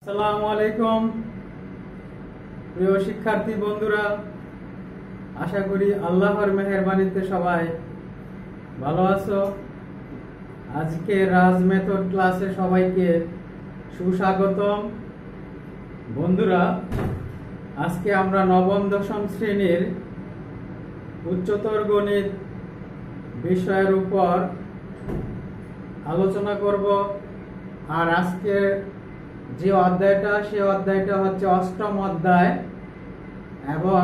আসসালামু আলাইকুম প্রিয় শিক্ষার্থী বন্ধুরা, আশা করি আল্লাহর মেহেরবানিতে সবাই ভালো আছো। আজকে রাজ মেথড ক্লাসে সবাইকে সুস্বাগতম। বন্ধুরা, আজকে আমরা নবম দশম শ্রেণীর উচ্চতর গণিত বিষয়ের উপর আলোচনা করব। আর আজকে যে অধ্যায়টা, সে অধ্যায়টা হচ্ছে অষ্টম অধ্যায় এবং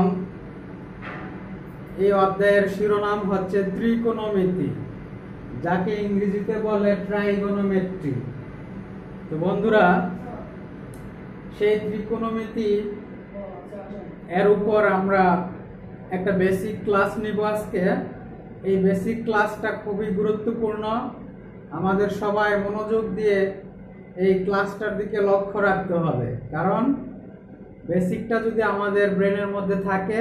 এই অধ্যায়ের শিরোনাম হচ্ছে ত্রিকোণমিতি, যাকে ইংরেজিতে বলে ট্রাইগোনোমেট্রি। তো বন্ধুরা, সেই ত্রিকোণমিতি এর উপর আমরা একটা বেসিক ক্লাস নিব আজকে। এই বেসিক ক্লাসটা খুবই গুরুত্বপূর্ণ। আমাদের সবাই মনোযোগ দিয়ে এই ক্লাসটার দিকে লক্ষ্য রাখতে হবে, কারণ বেসিকটা যদি আমাদের ব্রেনের মধ্যে থাকে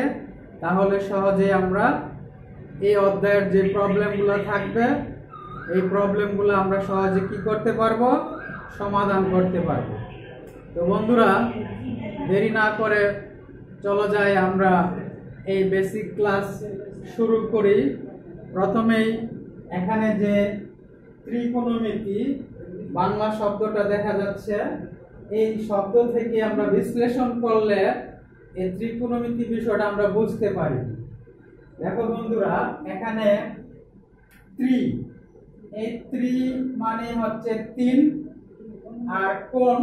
তাহলে সহজেই আমরা এই অধ্যায়ের যে প্রবলেমগুলো থাকবে, এই প্রবলেমগুলো আমরা সহজে কি করতে পারবো, সমাধান করতে পারবো। তো বন্ধুরা, দেরি না করে চলো যাই আমরা এই বেসিক ক্লাস শুরু করি। প্রথমেই এখানে যে ত্রিকোণমিতি বাংলা শব্দটা দেখা যাচ্ছে, এই শব্দ থেকে আমরা বিশ্লেষণ করলে এই ত্রিকোণমিতি বিষয়টা আমরা বুঝতে পারি। দেখো বন্ধুরা, এখানে এই ত্রি মানে হচ্ছে তিন, আর কোণ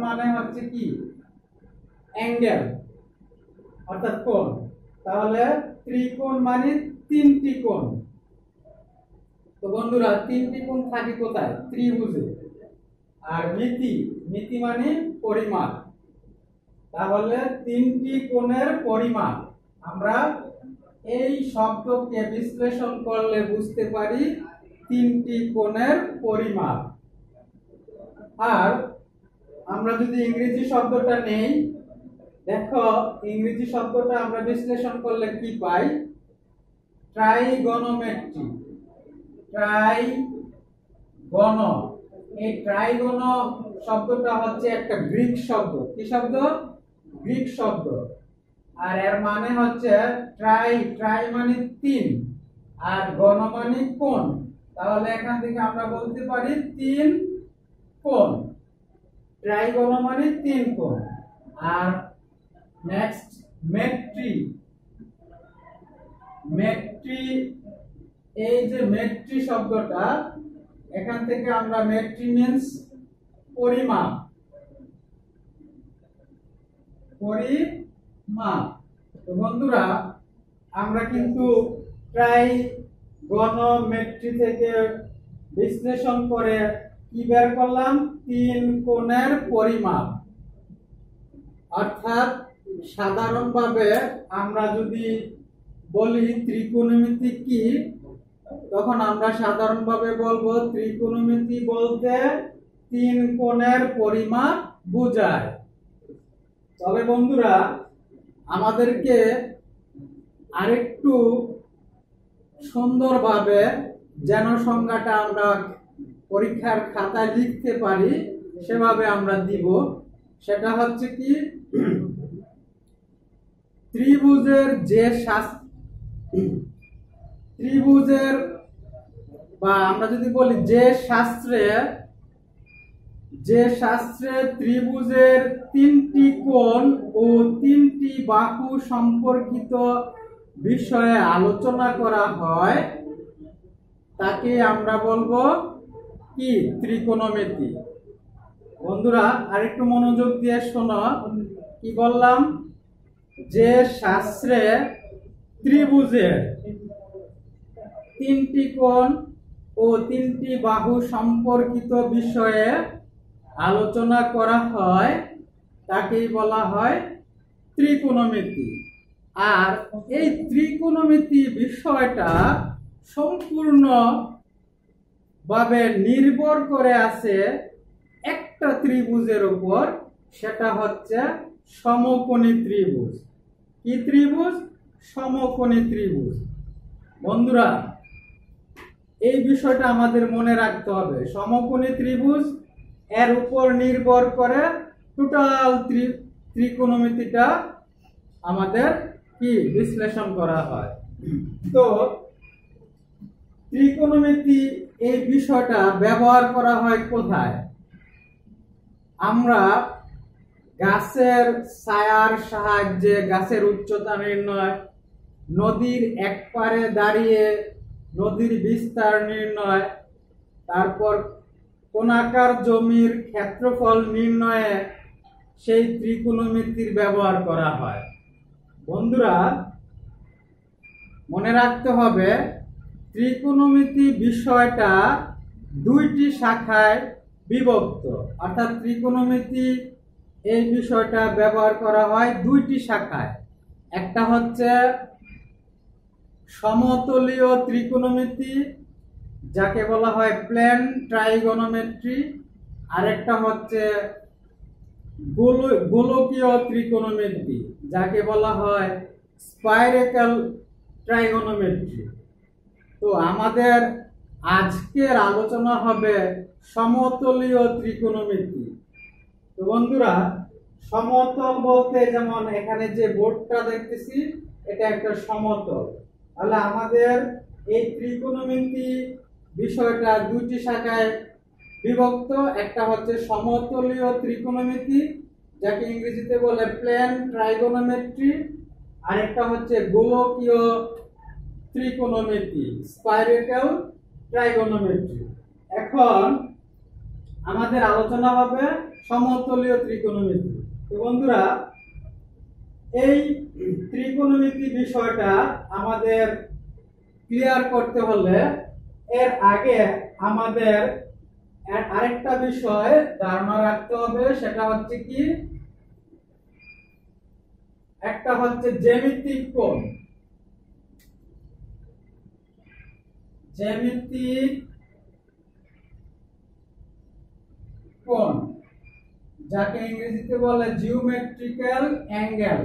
মানে হচ্ছে কি, অ্যাঙ্গেল অর্থাৎ কোণ। তাহলে ত্রিকোণ মানে তিনটি কোণ। তো বন্ধুরা, তিনটি কোণ থাকে কোথায়? ত্রিভুজে। আর মিতি মানে পরিমাপ। তাহলে তিনটি কোণের পরিমাপ আমরা এই শব্দকে বিশ্লেষণ করলে বুঝতে পারি তিনটি কোণের পরিমাপ। আর আমরা যদি ইংরেজি শব্দটা নেই, দেখো ইংরেজি শব্দটা আমরা বিশ্লেষণ করলে কি পাই? ট্রাইগোনোমেট্রি। ট্রাইগোন, এই ট্রাইগোন শব্দটা হচ্ছে একটা গ্রিক শব্দ। কি শব্দ? গ্রিক শব্দ। আর এর মানে হচ্ছে ট্রাই মানে তিন, আর গণ মানে কোণ। তাহলে এখান থেকে আমরা বলতে পারি তিন কোণ। ট্রাইগোন মানে তিন কোণ। আর নেক্সট মেট্রি। এই যে মেট্রি শব্দটা, এখান থেকে আমরা মেট্রি মিন্স পরিমাপ। তো বন্ধুরা, আমরা কিন্তু ট্রাইগোনোমেট্রি থেকে বিশ্লেষণ করে কি বের করলাম? তিন কোণের পরিমাপ। অর্থাৎ সাধারণভাবে আমরা যদি বলি ত্রিকোণমিতি কি, তখন আমরা সাধারণভাবে বলবো ত্রিকোণমিতি বলতে তিন কোণের পরিমাপ বোঝায়। তবে বন্ধুরা, আমাদেরকে আরেকটু সুন্দরভাবে যেন সংজ্ঞাটা আমরা পরীক্ষার খাতায় লিখতে পারি, সেভাবে আমরা দিব। সেটা হচ্ছে কি, ত্রিভুজের বা আমরা যদি বলি যে শাস্ত্রে ত্রিভুজের তিনটি কোণ ও তিনটি বাহু সম্পর্কিত বিষয়ে আলোচনা করা হয়, তাকে আমরা বলবো কি? ত্রিকোণমিতি। বন্ধুরা, আরেকটু মনোযোগ দিয়ে শোনো কি বললাম। যে শাস্ত্রে ত্রিভুজের তিনটি কোণ ও তিনটি বাহু সম্পর্কিত বিষয়ে আলোচনা করা হয়, তাকেই বলা হয় ত্রিকোণমিতি। আর এই ত্রিকোণমিতি বিষয়টা সম্পূর্ণ ভাবে নির্ভর করে আছে একটা ত্রিভুজের উপর, সেটা হচ্ছে সমকোণী ত্রিভুজ। কি ত্রিভুজ? সমকোণী ত্রিভুজ। বন্ধুরা, এই বিষয়টা আমাদের মনে রাখতে হবে। সমকোণী ত্রিভুজ এর উপর নির্ভর করে টোটাল ত্রিকোণমিতিটা আমাদের কি বিশ্লেষণ করা হয়। তো ত্রিকোণমিতি এই বিষয়টা ব্যবহার করা হয় কোথায়? আমরা গাছের ছায়ার সাহায্যে গাছের উচ্চতা নির্ণয়, নদীর এক পারে দাঁড়িয়ে নদীর বিস্তার নির্ণয়, তারপর কোণাকার জমির ক্ষেত্রফল নির্ণয়ে সেই ত্রিকোণমিতির ব্যবহার করা হয়। বন্ধুরা মনে রাখতে হবে ত্রিকোণমিতি বিষয়টা দুইটি শাখায় বিভক্ত, অর্থাৎ ত্রিকোণমিতি এই বিষয়টা ব্যবহার করা হয় দুইটি শাখায়। একটা হচ্ছে সমতলীয় ত্রিকোণমিতি, যাকে বলা হয় প্লেন ট্রাইগোনোমেট্রি, আরেকটা হচ্ছে গোলকীয় ত্রিকোণমিতি, যাকে বলা হয় স্পাইরাল ট্রাইগোনোমেট্রি। তো আমাদের আজকের আলোচনা হবে সমতলীয় ত্রিকোণমিতি। তো বন্ধুরা সমতল বলতে যেমন এখানে যে বোর্ডটা দেখতেছি এটা একটা সমতল, তাহলে আমাদের এই ত্রিকোণমিতি বিষয়টা দুইটি শাখায় বিভক্ত। একটা হচ্ছে সমতলীয় ত্রিকোণমিতি, যাকে ইংরেজিতে বলে প্লেন ট্রাইগোনোমেট্রি, আরেকটা হচ্ছে গোলকীয় ত্রিকোণমিতি স্পাইরাল ট্রাইগোনোমেট্রি। এখন আমাদের আলোচনা হবে সমতলীয় ত্রিকোণমিতি। তো বন্ধুরা এই ত্রিকোণমিতি বিষয়টা আমাদের ক্লিয়ার করতে হলে এর আগে আমাদের আরেকটা বিষয় ধারণা রাখতে হবে, সেটা হচ্ছে কি, একটা হচ্ছে জ্যামিতিক কোণ। জ্যামিতিক কোণ যাকে ইংরেজিতে বলে জিওমেট্রিক্যাল অ্যাঙ্গেল।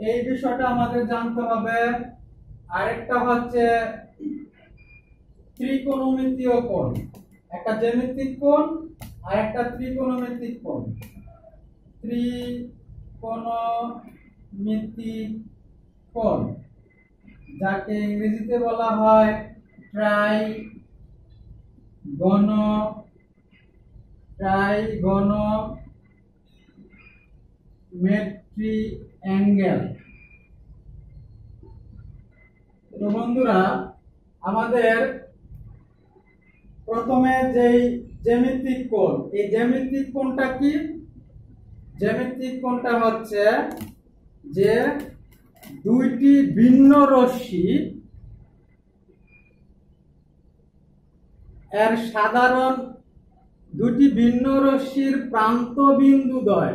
এই বিষয়টা আমাদের জানতে হবে। আরেকটা হচ্ছে ত্রিকোণমিতীয় কোণ, একটা জ্যামিতিক কোণ আর একটা ত্রিকোণমিতিক কোণ। ত্রিকোণমিতিক কোণ যাকে ইংরেজিতে বলা হয় ট্রাইগোনোমেট্রি অ্যাঙ্গেল। তো বন্ধুরা আমাদের প্রথমে যেই জ্যামিতিক কোণ, এই জ্যামিতিক কোণটা কি? জ্যামিতিক কোণটা হচ্ছে যে দুইটি ভিন্ন রশ্মি এর সাধারণ দুটি ভিন্ন রশ্মির প্রান্ত বিন্দুদ্বয়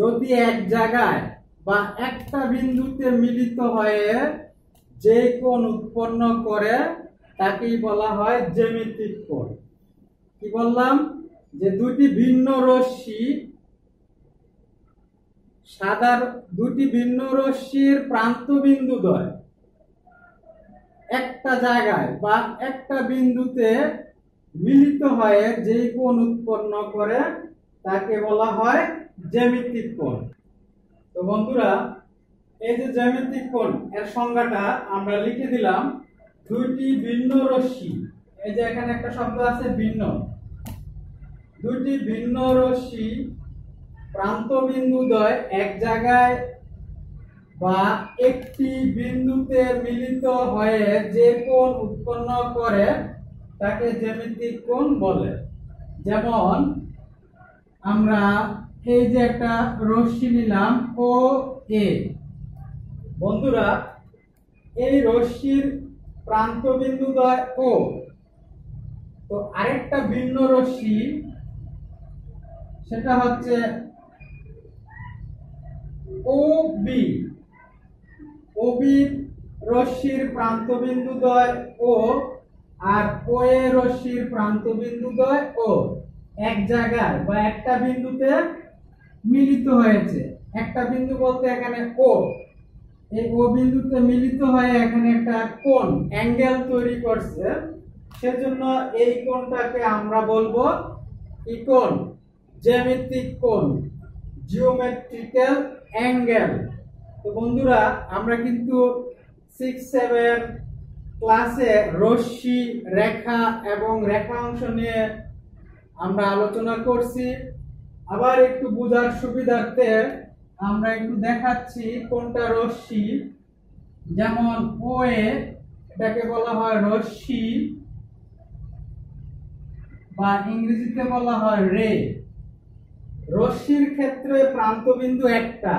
যদি এক জায়গায় বা একটা বিন্দুতে মিলিত হয়ে যে কোণ উৎপন্ন করে তাকেই বলা হয় জ্যামিতিক কোণ। কি বললাম? যে দুটি ভিন্ন রশ্মি দুটি ভিন্ন রশ্মির প্রান্ত বিন্দুদ্বয় একটা জায়গায় বা একটা বিন্দুতে মিলিত হয়ে যে কোণ উৎপন্ন করে তাকে বলা হয় জ্যামিতিক কোণ। তো বন্ধুরা এই যে জ্যামিতিক কোণ এর সংজ্ঞাটা আমরা লিখে দিলাম, দুইটি ভিন্ন রশ্মি, এই যে এখানে একটা শব্দ আছে ভিন্ন, দুইটি ভিন্ন রশ্মি প্রান্ত বিন্দুদ্বয় এক জায়গায় বা একটি বিন্দুতে মিলিত হয়ে যে কোণ উৎপন্ন করে তাকে জ্যামিতিক কোণ বলে। যেমন আমরা এই যে একটা রশ্মি নিলাম ও এ, বন্ধুরা এই রশ্মির প্রান্ত বিন্দুদ্বয় ও, তো আরেকটা ভিন্ন রশ্মি সেটা হচ্ছে ও বি, ও বি রশ্মির প্রান্ত বিন্দুদ্বয় ও আর ও এ রশ্মির প্রান্ত বিন্দুদ্বয় ও এক জায়গায় বা একটা বিন্দুতে মিলিত হয়েছে। একটা বিন্দু বলতে এখানে ও, এই ও বিন্দুতে মিলিত হয়ে এখানে একটা কোণ অ্যাঙ্গেল তৈরি করছে, সেজন্য এই কোণটাকে আমরা বলবো কি কোণ? জ্যামিতিক কোণ, জিওমেট্রিক্যাল অ্যাঙ্গেল। তো বন্ধুরা, আমরা কিন্তু 6, 7 ক্লাসে রশ্মি, রেখা এবং রেখা অংশ নিয়ে আমরা আলোচনা করছি। আবার একটু বোঝার সুবিধার্থে আমরা একটু দেখাচ্ছি কোনটা রশ্মি। যেমন ও এটাকে বলা হয় রশ্মি বা ইংরেজিতে বলা হয় রে। রশ্মির ক্ষেত্রে প্রান্তবিন্দু একটা,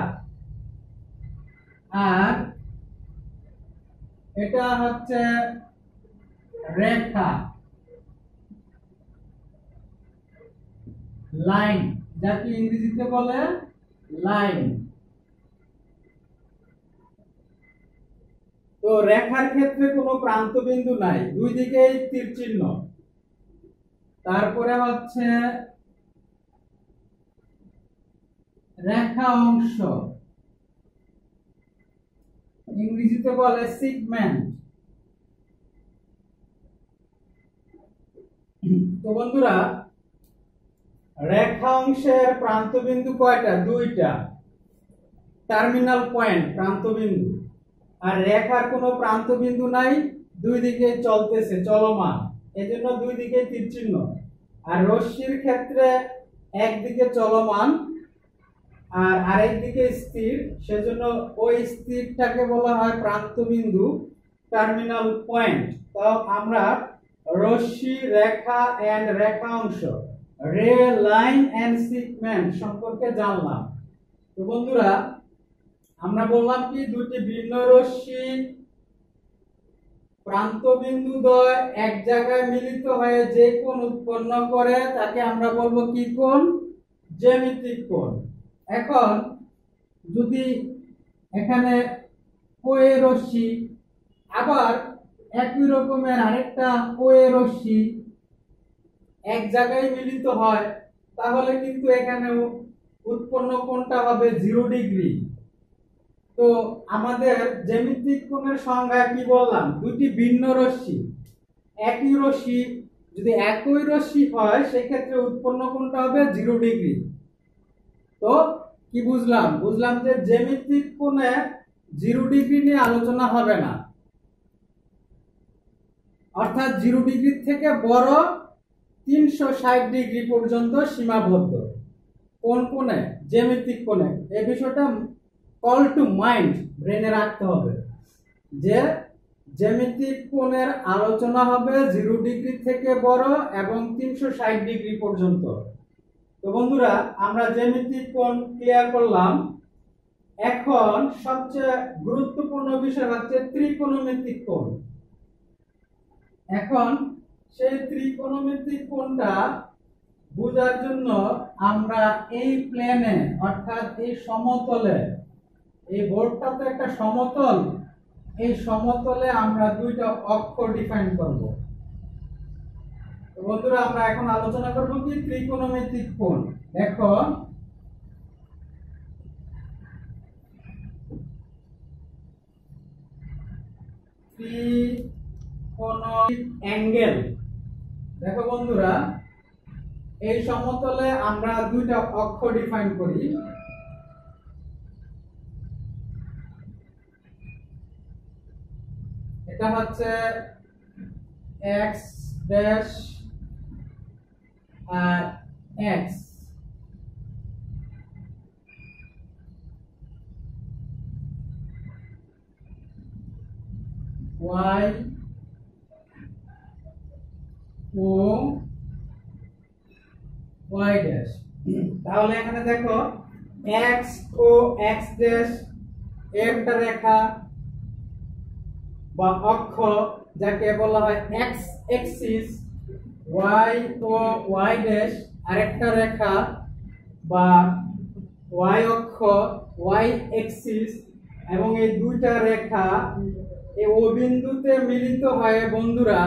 আর এটা হচ্ছে রেখা, লাইন, যাকে ইংরেজিতে বলে লাইন। তো রেখার ক্ষেত্রে কোনো প্রান্তবিন্দু নাই, দুই দিকেই তীর চিহ্ন। তারপরে হচ্ছে রেখা অংশ, ইংরেজিতে বলে সেগমেন্ট। তো বন্ধুরা, রেখা অংশের প্রান্তবিন্দু কয়টা? দুইটা, টার্মিনাল পয়েন্ট, প্রান্তবিন্দু। আর রেখার কোনো প্রান্তবিন্দু নাই, দুই দিকে চলতেছে, চলমান, এজন্য দুই দিকে তীর চিহ্ন। আর রশ্মির ক্ষেত্রে একদিকে চলমান আর আরেক দিকে স্থির, সেজন্য ওই স্থিরটাকে বলা হয় প্রান্তবিন্দু, টার্মিনাল পয়েন্ট। তো আমরা রশ্মি, রেখা এন্ড রেখা অংশ, রে, লাইন এন্ড সেগমেন্ট সম্পর্কে জানলাম। তো বন্ধুরা, আমরা বললাম কি দুটি ভিন্ন রশ্মি প্রান্তবিন্দু দ্বয় এক জায়গায় মিলিত হয়ে যে কোণ উৎপন্ন করে তাকে আমরা বলবো কি কোণ? জ্যামিতিক কোণ। এখন যদি এখানে ও এ রশ্মি আবার একই রকমের আরেকটা ও এ রশ্মি এক জায়গায় মিলিত হয়, তাহলে কিন্তু এখানে উৎপন্ন কোণটা হবে 0 ডিগ্রি। তো আমাদের জ্যামিতিক কোণের সংজ্ঞা কি বললাম? দুটি ভিন্ন রশ্মি, একই রশ্মি যদি একই রশ্মি হয় সেক্ষেত্রে উৎপন্ন কোণটা হবে 0 ডিগ্রি। তো কি বুঝলাম? বুঝলাম যে জ্যামিতিক কোণে 0 ডিগ্রি নিয়ে আলোচনা হবে না, অর্থাৎ 0 ডিগ্রি থেকে বড় 360 ডিগ্রি পর্যন্ত সীমাবদ্ধ। কোন কোণে? জ্যামিতিক কোণে। এই বিষয়টা কল টু মাইন্ড, ব্রেনে রাখতে হবে যে জ্যামিতিক কোণের আলোচনা হবে 0 ডিগ্রি থেকে বড় এবং 360 ডিগ্রি পর্যন্ত। তো বন্ধুরা, আমরা জ্যামিতিক কোণ ক্লিয়ার করলাম। এখন সবচেয়ে গুরুত্বপূর্ণ বিষয় হচ্ছে ত্রিকোণমিতিক কোণ। এখন সেই ত্রিকোণমিতিক কোণটা বোঝার জন্য আমরা এই প্লেনে, অর্থাৎ এই সমতলে, এই বোর্ডটা তো একটা সমতল, এই সমতলে আমরা দুইটা অক্ষ ডিফাইন করব। তো বন্ধুরা, আমরা এখন আলোচনা করব কি ত্রিকোণমিতিক কোণ। দেখো, ত্রিকোণমিতিক অ্যাঙ্গেল। দেখো বন্ধুরা, এই সমতলে আমরা দুইটা অক্ষ ডিফাইন করি। এটা হচ্ছে x ড্যাশ আর x, y ও y ড্যাশ। তাহলে এখানে দেখো x ও x ড্যাশ একটা রেখা বা অক্ষ, যাকে বলা হয় x অ্যাক্সিস, y ও y ড্যাশ আরেকটা রেখা বা y অক্ষ, y অ্যাক্সিস, এবং এই দুইটা রেখা এই ও বিন্দুতে মিলিত হয়ে বন্ধুরা,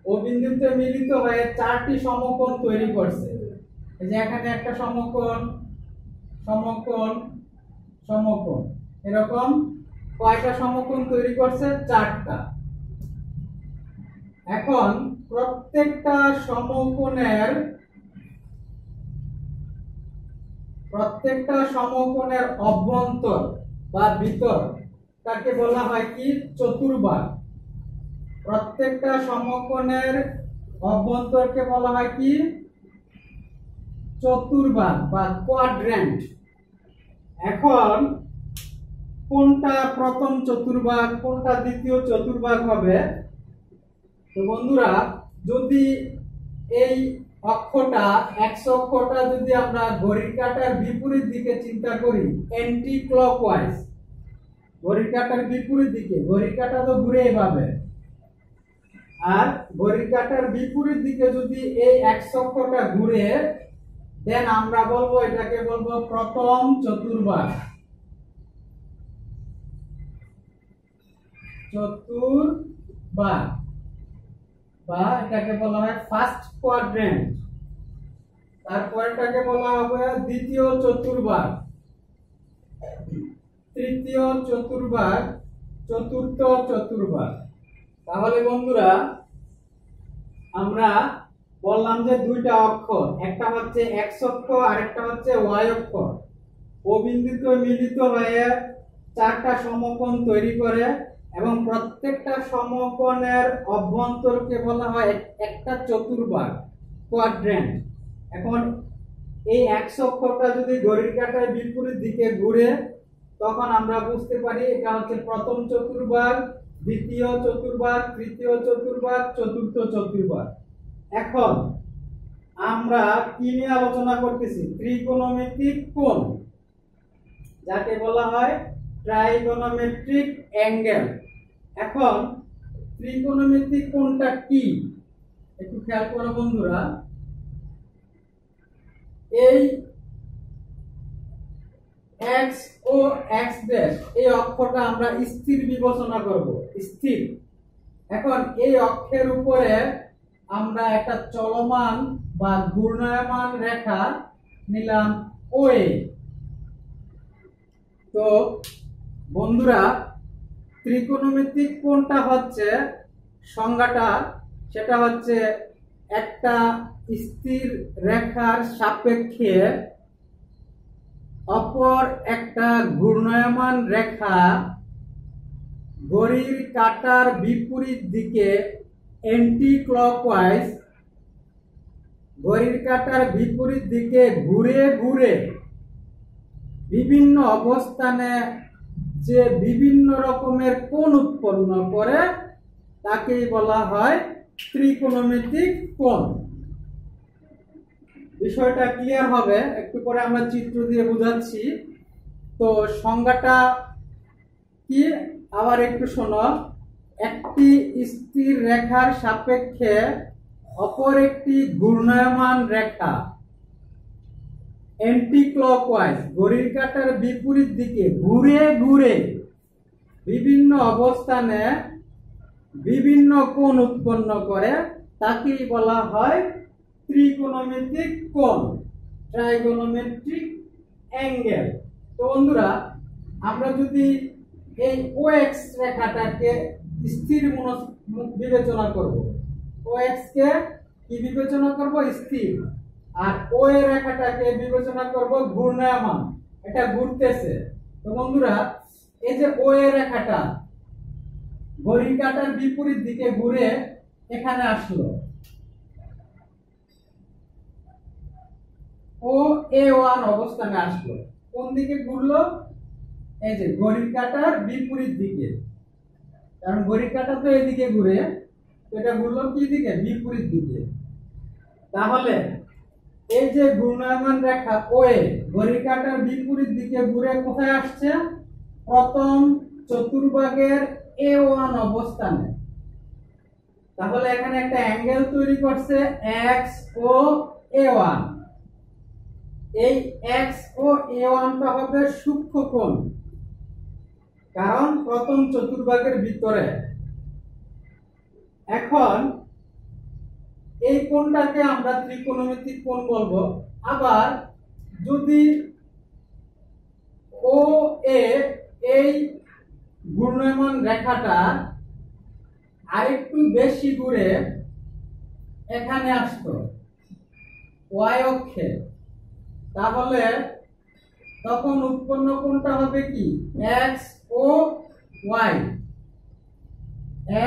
ও বিন্দুতে মিলিত হয়ে চারটি সমকোণ তৈরি করছে। এই যে এখানে একটা সমকোণ, সমকোণ, সমকোণ, এরকম কয়টা সমকোণ তৈরি করছে? 4টা। এখন প্রত্যেকটা সমকোণের অভ্যন্তর বা ভিতর তাকে বলা হয় কি? চতুর্ভাগ। প্রত্যেকটা সমকোণের অভ্যন্তরকে বলা হয় কি? চতুর্ভাগ বা কোয়াড্র্যান্ট। এখন কোনটা প্রথম চতুর্ভাগ, কোনটা দ্বিতীয় চতুর্ভাগ হবে? তো বন্ধুরা, যদি এই অক্ষটা এক্স অক্ষটা যদি আমরা ঘড়ির কাঁটার বিপরীত দিকে চিন্তা করি, অ্যান্টি ক্লকওয়াইজ, ঘড়ির কাঁটার বিপরীত দিকে, ঘড়ির কাঁটা তো ঘুরে এভাবে, আর ঘড়ির কাঁটার বিপরীত দিকে যদি এই এক্স অক্ষটা ঘুরে, দেন আমরা বলবো, এটাকে বলবো প্রথম চতুর্ভাগ। চতুর্ভাগ বা এটাকে বলা হয় ফার্স্ট কোয়াড্র্যান্ট। তারপরটাকে বলা হবে দ্বিতীয় চতুর্ভাগ, তৃতীয় চতুর্ভাগ, চতুর্থ চতুর্ভাগ। তাহলে বন্ধুরা, আমরা বললাম যে দুইটা অক্ষ, একটা হচ্ছে এক্স অক্ষ আর একটা হচ্ছে ওয়াই অক্ষ, ও বিন্দুতে মিলিত হয়ে 4টা সমকোণ তৈরি করে এবং প্রত্যেকটা সমকোণের অভ্যন্তরকে বলা হয় একটা চতুর্ভাগ, কোয়াড্র্যান্ট। এখন এই এক্স অক্ষটা যদি ঘড়ির কাঁটার বিপরীত দিকে ঘুরে, তখন আমরা বুঝতে পারি এটা হচ্ছে প্রথম চতুর্ভাগ, দ্বিতীয় চতুর্ভাগ, তৃতীয় চতুর্ভাগ, চতুর্থ চতুর্ভাগ। এখন আমরা কি নিয়ে আলোচনা করতেছি? ত্রিকোণমিতিক কোণ, যাকে বলা হয় ট্রাইগোনোমেট্রিক অ্যাঙ্গেল। এখন ত্রিকোণমিতিক কোণটা কি একটু খেয়াল করো বন্ধুরা। এই x ও x ড্যাশ, এই অক্ষটা আমরা স্থির বিবেচনা করব, স্থির। এখন এই অক্ষের উপরে আমরা একটা চলমান বা ঘূর্ণায়মান রেখা নিলাম OA। তো বন্ধুরা, ত্রিকোণমিতিক কোণটা হচ্ছে সংজ্ঞাটা, সেটা হচ্ছে একটা স্থির রেখার সাপেক্ষে অপর একটা ঘূর্ণায়মান রেখা ঘড়ির কাঁটার বিপরীত দিকে অ্যান্টি ক্লকওয়াইজ, ঘড়ির কাঁটার বিপরীত দিকে ঘুরে ঘুরে বিভিন্ন অবস্থানে যে বিভিন্ন রকমের কোণ উৎপন্ন করে তাকেই বলা হয় ত্রিকোণমিতিক কোণ। বিষয়টা ক্লিয়ার হবে, একটু পরে আমরা চিত্র দিয়ে বোঝাচ্ছি। তো সংজ্ঞাটা কি আবার একটু শোনো। একটি স্থির রেখার সাপেক্ষে অপর একটি ঘূর্ণায়মান রেখা অ্যান্টি ক্লকওয়াইজ, ঘড়ির কাঁটার বিপরীত দিকে ঘুরে ঘুরে বিভিন্ন অবস্থানে বিভিন্ন কোণ উৎপন্ন করে তাকেই বলা হয় ত্রিকোণমিতিক কোণ, ট্রাইগোনোমেট্রিক অ্যাঙ্গেল। তো বন্ধুরা, আমরা যদি এই OX রেখাটাকে স্থির বিবেচনা করব, OX কে কি বিবেচনা করব? স্থির। আর OA রেখাটাকে বিবেচনা করব ঘূর্ণায়মান, এটা ঘুরতেছে। তো বন্ধুরা, এই যে OA রেখাটা ঘড়ির কাঁটার বিপরীত দিকে ঘুরে এখানে আসলো, ও A1 অবস্থানে আসলো। কোন দিকে ঘুরলো? এই যে ঘড়ির কাঁটার বিপরীত দিকে, কারণ ঘড়ির কাঁটা তো এদিকে ঘুরে, এটা ঘুরলো কি দিকে? বিপরীত দিকে। তাহলে এই যে ঘূর্ণায়মান রেখা OA ঘড়ির কাঁটার বিপরীত দিকে ঘুরে কোথায় আসছে? প্রথম চতুর্ভাগের A1 অবস্থানে। তাহলে এখানে একটা অ্যাঙ্গেল তৈরি করছে X ও A1। এই X ও A1 টা হবে সূক্ষ্ম কোণ, কারণ প্রথম চতুর্ভাগের ভিতরে। এখন এই কোণটাকে আমরা ত্রিকোণমিতিক কোণ বলবো। আবার যদি OA এই ঘূর্ণায়মান রেখাটা আরেকটু বেশি ঘুরে এখানে আসতো ওয়াই অক্ষে, তাহলে তখন উৎপন্ন কোণটা হবে কি এক্স ও ওয়াই,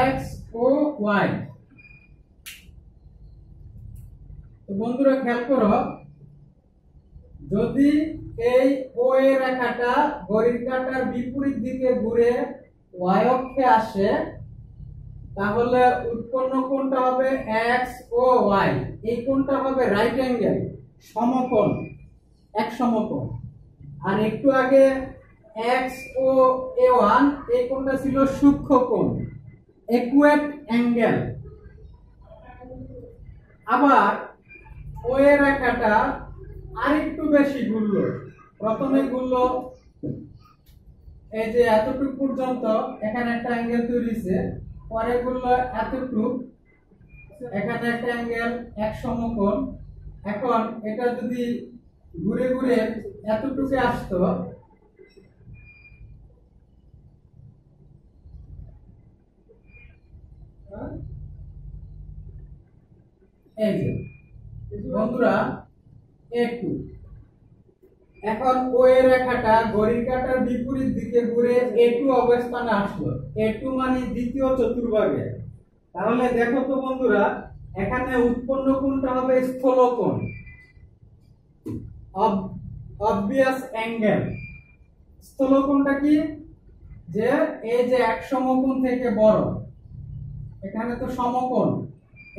এক্স ও ওয়াই। তো বন্ধুরা খেয়াল করো, যদি এই ও এ রেখাটা ঘড়ির কাঁটার বিপরীত দিকে ঘুরে ওয়াই অক্ষে আসে, তাহলে উৎপন্ন কোণটা হবে এক্স ও ওয়াই। এই কোণটা হবে রাইট অ্যাঙ্গেল, সমকোণ, এক সমকোণ। আর একটু আগে এক্স ও এ ওয়ান, এই কোণটা ছিল সূক্ষ্ম কোণ, ইকুয়েট অ্যাঙ্গেল। আবার ও এ রেখাটা আরেকটু বেশি ঘুরলো, প্রথমে ঘুরলো এই যে এতটুকু পর্যন্ত, এখানে একটা অ্যাঙ্গেল তৈরি হয়েছে, পরে ঘুরলো এতটুকু, এখানে একটা অ্যাঙ্গেল, এক সমকোণ। এখন এটা যদি ঘুরে ঘুরে এতটুকু আসতো, এই যে বন্ধুরা একটু, এখন ও এ রেখাটা ঘড়ির কাঁটার বিপরীত দিকে ঘুরে এ2 অবস্থানে আসলো, এ2 মানে দ্বিতীয় চতুর্ভাগে। তাহলে দেখো তো বন্ধুরা, এখানে উৎপন্ন কোণটা হবে স্থলকোণ, অবভিয়াস অ্যাঙ্গেল। স্থলকোণটা কি, যে এই যে এক সমকোণ থেকে বড়, এখানে তো সমকোণ,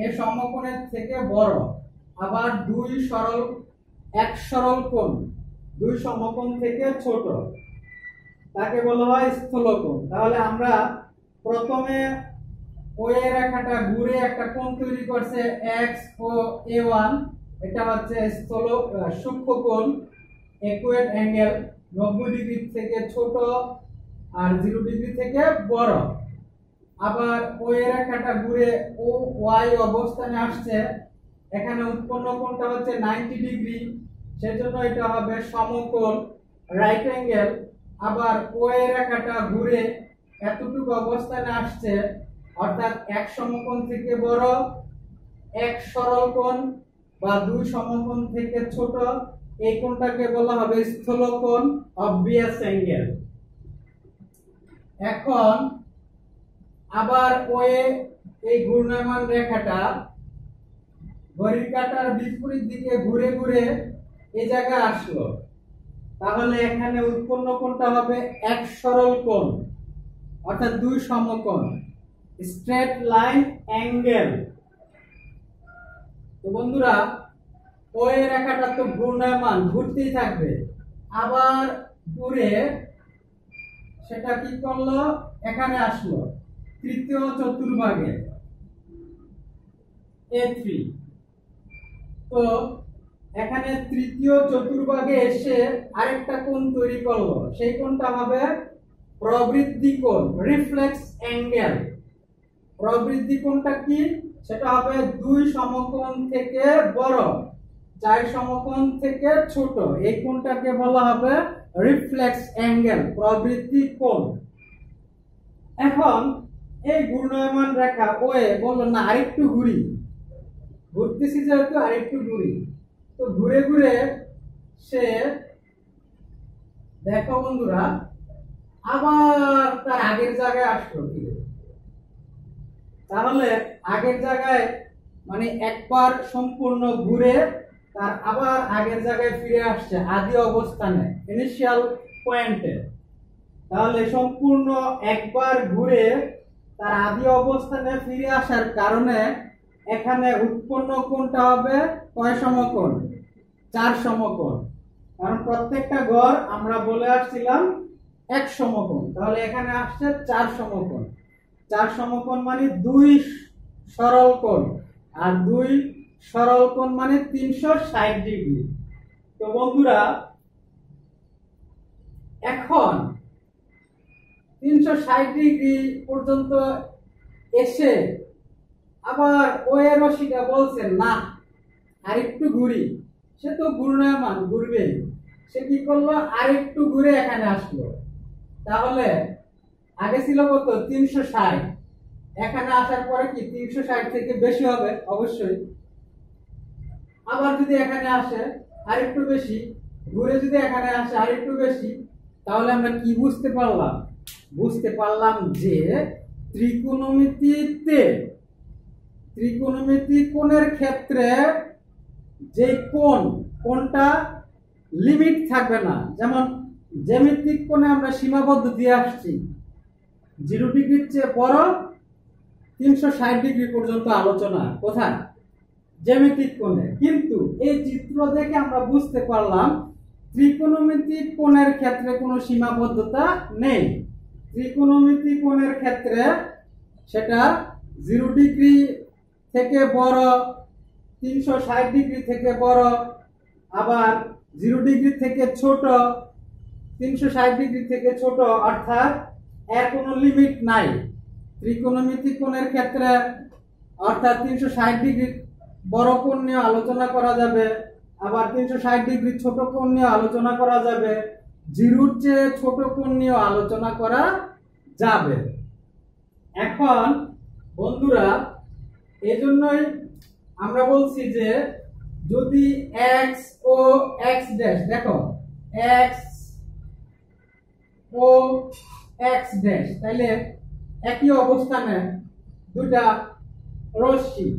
এই সমকোণের থেকে বড়। আবার এক সরল কোণ দুই সমকোণ থেকে ছোট, তাকে বলা হয় স্থলকোণ। তাহলে আমরা প্রথমে ও এ রেখাটা ঘুরে একটা কোণ তৈরি করছে এক্স ও এ ওয়ান, এটা হচ্ছে সূক্ষ্ম কোণ, ইকুয়েট অ্যাঙ্গেল, 90 ডিগ্রি থেকে ছোট আর 0 ডিগ্রি থেকে বড়। আবার ও এ রেখাটা ঘুরে ও ওয়াই অবস্থানে আসছে, এখানে উৎপন্ন কোণটা হচ্ছে 90 ডিগ্রি, সেজন্য এটা হবে সমকোণ, রাইট অ্যাঙ্গেল। আবার ও এ রেখাটা ঘুরে এতটুকু অবস্থানে আসছে, অর্থাৎ এক সমকোণ থেকে বড়, এক সরল কোণ বা দুই সমকোণ থেকে ছোট, এই কোণটাকে বলা হবে স্থলকোণ, অবভিয়াস অ্যাঙ্গেল। এখন আবার ও এ, এই ঘূর্ণায়মান রেখাটা ঘড়ির কাঁটার বিপরীত দিকে ঘুরে ঘুরে এই জায়গায় আসলো, তাহলে এখানে উৎপন্ন কোণটা হবে এক সরল কোণ, অর্থাৎ দুই সমকোণ, স্ট্রেট লাইন অ্যাঙ্গেল। তো বন্ধুরা, ও এ রেখাটা তো ঘূর্ণায়মান, ঘুরতেই থাকবে, আবার ঘুরে সেটা কি করলো, এখানে আসলো তৃতীয় চতুর্ভাগে A3। তো এখানে তৃতীয় চতুর্ভাগে এসে আরেকটা কোণ তৈরি করলো, সেই কোণটা হবে প্রবৃদ্ধি কোণ, রিফ্লেক্স অ্যাঙ্গেল। প্রবৃদ্ধি কোণটা কি, সেটা হবে দুই সমকোণ থেকে বড়, চার সমকোণ থেকে ছোট, এই কোণটাকে বলা হবে রিফ্লেক্স অ্যাঙ্গেল, প্রবৃদ্ধি কোণ। এখন এই ঘূর্ণায়মান রেখা ওয়ে বললো না আরেকটু ঘুরি, ঘুরতেছি যেহেতু আরেকটু ঘুরি, তো ঘুরে ঘুরে সে, দেখো বন্ধুরা, আবার তার আগের জায়গায় আসলো। তাহলে আগের জায়গায় মানে একবার সম্পূর্ণ ঘুরে তার আবার আগের জায়গায় ফিরে আসছে, আদি অবস্থানে, ইনিশিয়াল পয়েন্টে। তাহলে সম্পূর্ণ একবার ঘুরে তার আদি অবস্থানে ফিরে আসার কারণে এখানে উৎপন্ন কোণটা হবে কয় সমকোণ, চার সমকোণ। কারণ প্রত্যেকটা ঘর আমরা বলে আসছিলাম এক সমকোণ, তাহলে এখানে আসছে চার সমকোণ। চার সমকোণ মানে দুই সরল কোণ, আর দুই সরল কোণ মানে 360 ডিগ্রি। তো বন্ধুরা, এখন 360 ডিগ্রি পর্যন্ত এসে আবার ও এ রশিটা বলছেন না আরেকটু ঘুরি, সে তো ঘূর্ণায়মান, ঘুরবে, সে কি করলো, আরেকটু ঘুরে এখানে আসলো, তাহলে আগে ছিল কত 360, এখানে আসার পরে কি 360 থেকে বেশি হবে অবশ্যই। আবার যদি এখানে আসে আরেকটু বেশি, ঘুরে যদি এখানে আসে আরেকটু বেশি, তাহলে আমরা কি বুঝতে পারলাম? বুঝতে পারলাম যে ত্রিকোণমিতিক কোণের ক্ষেত্রে যে কোণটা লিমিট থাকবে না। যেমন জ্যামিতিক কোণে আমরা সীমাবদ্ধ দিয়ে আসছি, 0 ডিগ্রির চেয়ে বড় 360 ডিগ্রি পর্যন্ত আলোচনা কোথায়? জ্যামিতিক কোণে। কিন্তু এই চিত্র দেখে আমরা বুঝতে পারলাম ত্রিকোণমিতিক কোণের ক্ষেত্রে কোনো সীমাবদ্ধতা নেই। ত্রিকোণমিতিক কোণের ক্ষেত্রে সেটা 0 ডিগ্রি থেকে বড়, 360 ডিগ্রি থেকে বড়, আবার 0 ডিগ্রি থেকে ছোট, 360 ডিগ্রি থেকে ছোট, অর্থাৎ এর কোনো লিমিট নাই। ত্রিকোণমিতিক কোণের ক্ষেত্রে অর্থাৎ 360 ডিগ্রি বড় কোণ নিয়ে আলোচনা করা যাবে, আবার 360 ডিগ্রি ছোট কোণ নিয়ে আলোচনা করা যাবে, 0-র চেয়ে ছোট কোণ নিয়ে আলোচনা করা যাবে। এখন বন্ধুরা এজন্যই আমরা বলছি যে যদি x ও x ড্যাশ, দেখো x ও x ড্যাশ, তাহলে একই অবস্থানে দুটা রশ্মি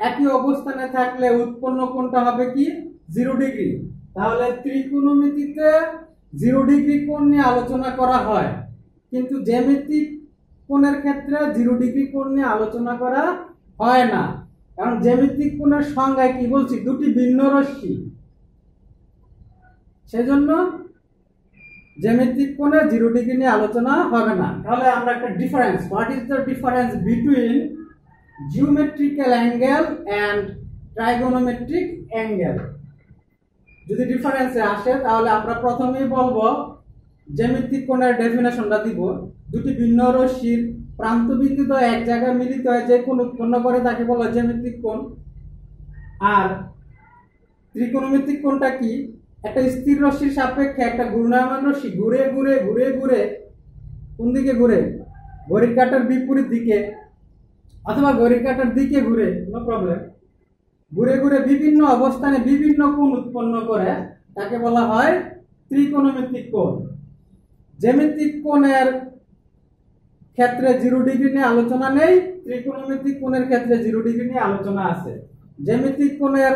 একই অবস্থানে থাকলে উৎপন্ন কোণটা হবে কি 0 ডিগ্রি। তাহলে ত্রিকোণমিতিতে 0 ডিগ্রি কোণ নিয়ে আলোচনা করা হয়, কিন্তু জ্যামিতিক কোণের ক্ষেত্রে 0 ডিগ্রি কোণ নিয়ে আলোচনা করা হয় না। কারণ জ্যামিতিক কোণের সংজ্ঞায় কি বলছি? দুটি ভিন্ন রশ্মি, সেজন্য জ্যামিতিক কোণে 0 ডিগ্রি নিয়ে আলোচনা হবে না। তাহলে আমরা একটা difference, what is the difference between geometrical angle and trigonometric angle? যদি ডিফারেন্সে আসে তাহলে আমরা প্রথমেই বলবো জ্যামিতিক কোণের ডেফিনেশনটা দিব। দুটি ভিন্ন রশ্মির প্রান্তবিন্দু তো এক জায়গায় মিলিত হয় যে কোণ উৎপন্ন করে তাকে বলা জ্যামিতিক কোণ। আর ত্রিকোণমিতিক কোণটা কি? একটা স্থির রশ্মির সাপেক্ষে একটা ঘূর্ণায়মান রশ্মি ঘুরে ঘুরে ঘুরে ঘুরে কোন দিকে ঘুরে? ঘড়ির কাঁটার বিপরীত দিকে অথবা ঘড়ির কাঁটার দিকে ঘুরে, নো প্রবলেম, ঘুরে ঘুরে বিভিন্ন অবস্থানে বিভিন্ন কোণ উৎপন্ন করে তাকে বলা হয় ত্রিকোণমিতিক কোণ। জ্যামিতিক কোণের ক্ষেত্রে 0 ডিগ্রি নিয়ে আলোচনা নেই, ত্রিকোণমিতিক কোণের ক্ষেত্রে 0 ডিগ্রি নিয়ে আলোচনা আছে। জ্যামিতিক কোণের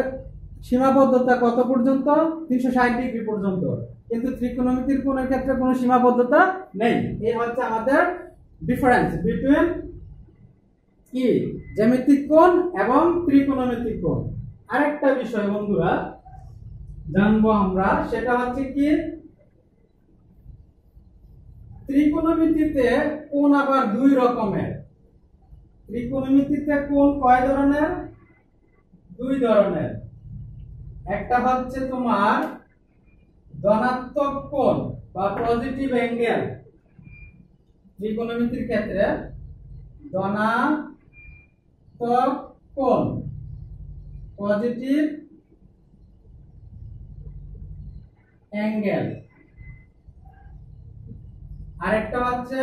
সীমাবদ্ধতা কত পর্যন্ত? 360 ডিগ্রি পর্যন্ত, কিন্তু ত্রিকোণমিতিক কোণের ক্ষেত্রে কোনো সীমাবদ্ধতা নেই। এই হচ্ছে আমাদের ডিফারেন্স বিটুইন কি জ্যামিতিক কোণ এবং ত্রিকোণমিতিক কোণ। আরেকটা বিষয় বন্ধুরা জানবো আমরা, সেটা হচ্ছে কি ত্রিকোণমিতিতে কোণ আবার দুই রকমের। ত্রিকোণমিতিতে কোণ কয় ধরনের? দুই ধরনের। একটা হচ্ছে তোমার ধনাত্মক কোণ বা পজিটিভ অ্যাঙ্গেল। ত্রিকোণমিতির ক্ষেত্রে ধনাত্মক কোণ, পজিটিভ অ্যাঙ্গেল। আরেকটা হচ্ছে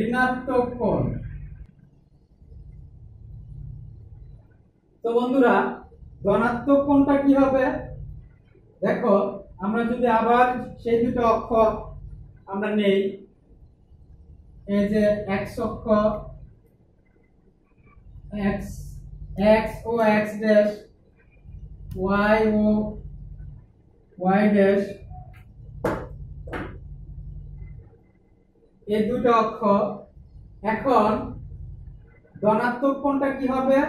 ঋণাত্মক কোণ। তো বন্ধুরা ধনাত্মক কোণটা কি হবে? দেখো আমরা যদি আবার সেই দুটো অক্ষ আমরা নেই, এই যে x অক্ষ, x ও x ড্যাশ, y ও y ড্যাশ, এই দুটো অক্ষ। এখন ধনাত্মক কোণটা কি হবে?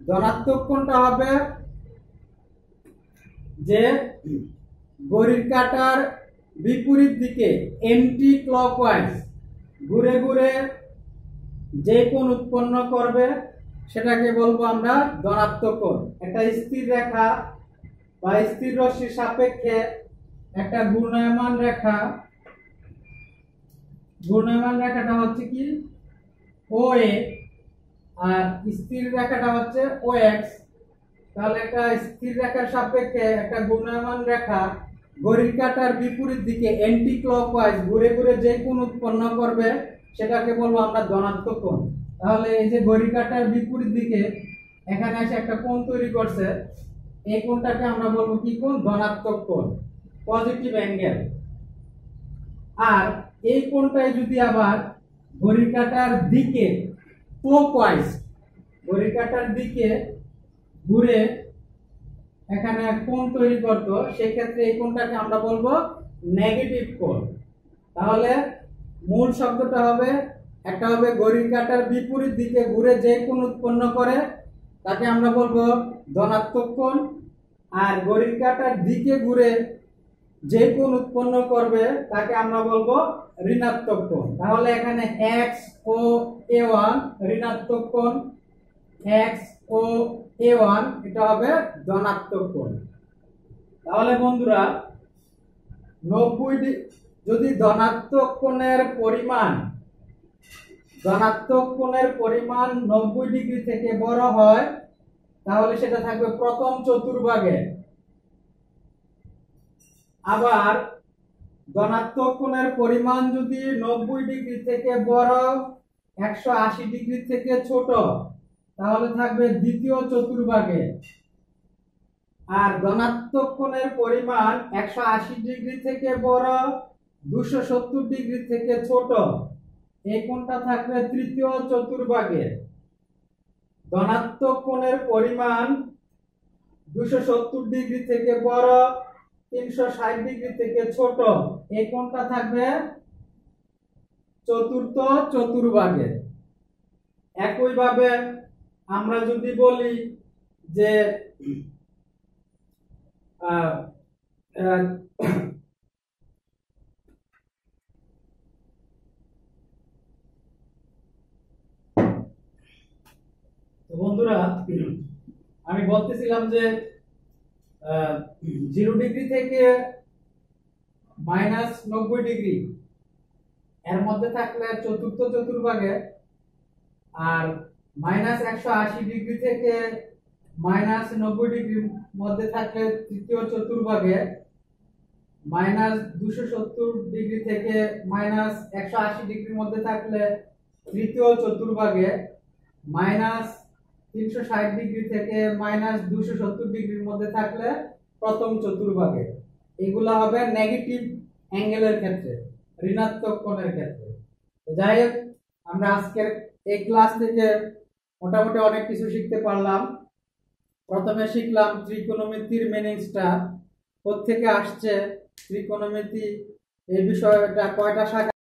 ধনাত্মক কোণটা হবে যে ঘড়ির কাঁটার বিপরীত দিকে এন্টি ক্লকওয়াইজ ঘুরে ঘুরে যে কোণ উৎপন্ন করবে সেটাকে বলবো আমরা ধনাত্মক কোণ। একটা স্থির রেখা বা স্থির রশ্মির সাপেক্ষে একটা ঘূর্ণায়মান রেখা, ঘূর্ণায়মান রেখাটা হচ্ছে কি OA, আর স্থির রেখাটা হচ্ছে OX। তাহলে একটা স্থির রেখার সাপেক্ষে একটা ঘূর্ণায়মান রেখা ঘড়ির কাঁটার বিপরীত দিকে অ্যান্টি ক্লকওয়াইজ ঘুরে ঘুরে যে কোণ উৎপন্ন করবে সেটাকে বলবো আমরা ধনাত্মক কোণ। তাহলে এই যে ঘড়ির কাঁটার বিপরীত দিকে এখানে এসে একটা কোণ তৈরি করছে, এই কোণটাকে আমরা বলবো কি কোণ? ধনাত্মক কোণ, পজিটিভ অ্যাঙ্গেল। আর এই কোণটাই যদি আবার ঘড়ির কাঁটার দিকে ক্লকওয়াইজ ঘড়ির কাঁটার দিকে ঘুরে এখানে কোণ তৈরি করতো, সেক্ষেত্রে এই কোণটাকে আমরা বলবো নেগেটিভ কোণ। তাহলে মূল শব্দটা হবে, একটা হবে ঘড়ির কাঁটার বিপরীত দিকে ঘুরে যে কোণ উৎপন্ন করে তাকে আমরা বলবো ধনাত্মক কোণ, আর ঘড়ির কাঁটার দিকে ঘুরে যে কোণ উৎপন্ন করবে তাকে আমরা বলবো ঋণাত্মক কোণ। তাহলে এখানে x ও a1 ঋণাত্মক কোণ, x ও a1 এটা হবে ধনাত্মক কোণ। তাহলে বন্ধুরা 90 যদি ধনাত্মক কোণের পরিমাণ 90 ডিগ্রি থেকে বড় হয় তাহলে সেটা থাকবে প্রথম চতুর্ভাগে। আবার ধনাত্মক কোণের পরিমাণ যদি 90 ডিগ্রি থেকে বড় 180 ডিগ্রি থেকে ছোট তাহলে থাকবে দ্বিতীয় চতুর্ভাগে। আর ধনাত্মক কোণের পরিমাণ 180 ডিগ্রি থেকে বড় 270 ডিগ্রি থেকে ছোট, এই কোণটা থাকবে তৃতীয় চতুর্ভাগে। ধনাত্মক কোণের পরিমাণ 270 ডিগ্রি থেকে বড় 360 ডিগ্রি থেকে ছোট, এই কোণটা থাকবে চতুর্থ চতুর্ভাগে। একইভাবে আমরা যদি বলি যে বন্ধুরা আমি বলতেছিলাম যে 0 ডিগ্রি থেকে -90 ডিগ্রি এর মধ্যে থাকলে চতুর্থ চতুর্ভাগে, আর -180 ডিগ্রি থেকে -90 ডিগ্রির মধ্যে থাকলে তৃতীয় চতুর্ভাগে, -270 ডিগ্রি থেকে -180 ডিগ্রির মধ্যে থাকলে তৃতীয় চতুর্ভাগে, -360 ডিগ্রি থেকে -270 ডিগ্রির মধ্যে থাকলে প্রথম চতুর্ভাগে। এগুলা হবে নেগেটিভ অ্যাঙ্গেলের ক্ষেত্রে, ঋণাত্মক কোণের ক্ষেত্রে। যাই হোক, আমরা আজকের এই ক্লাস থেকে মোটামুটি অনেক কিছু শিখতে পারলাম। প্রথমে শিখলাম ত্রিকোণমিতির মিনিংসটা, কোত্থেকে আসছে ত্রিকোণমিতি, এই বিষয়টা কয়টা শাখা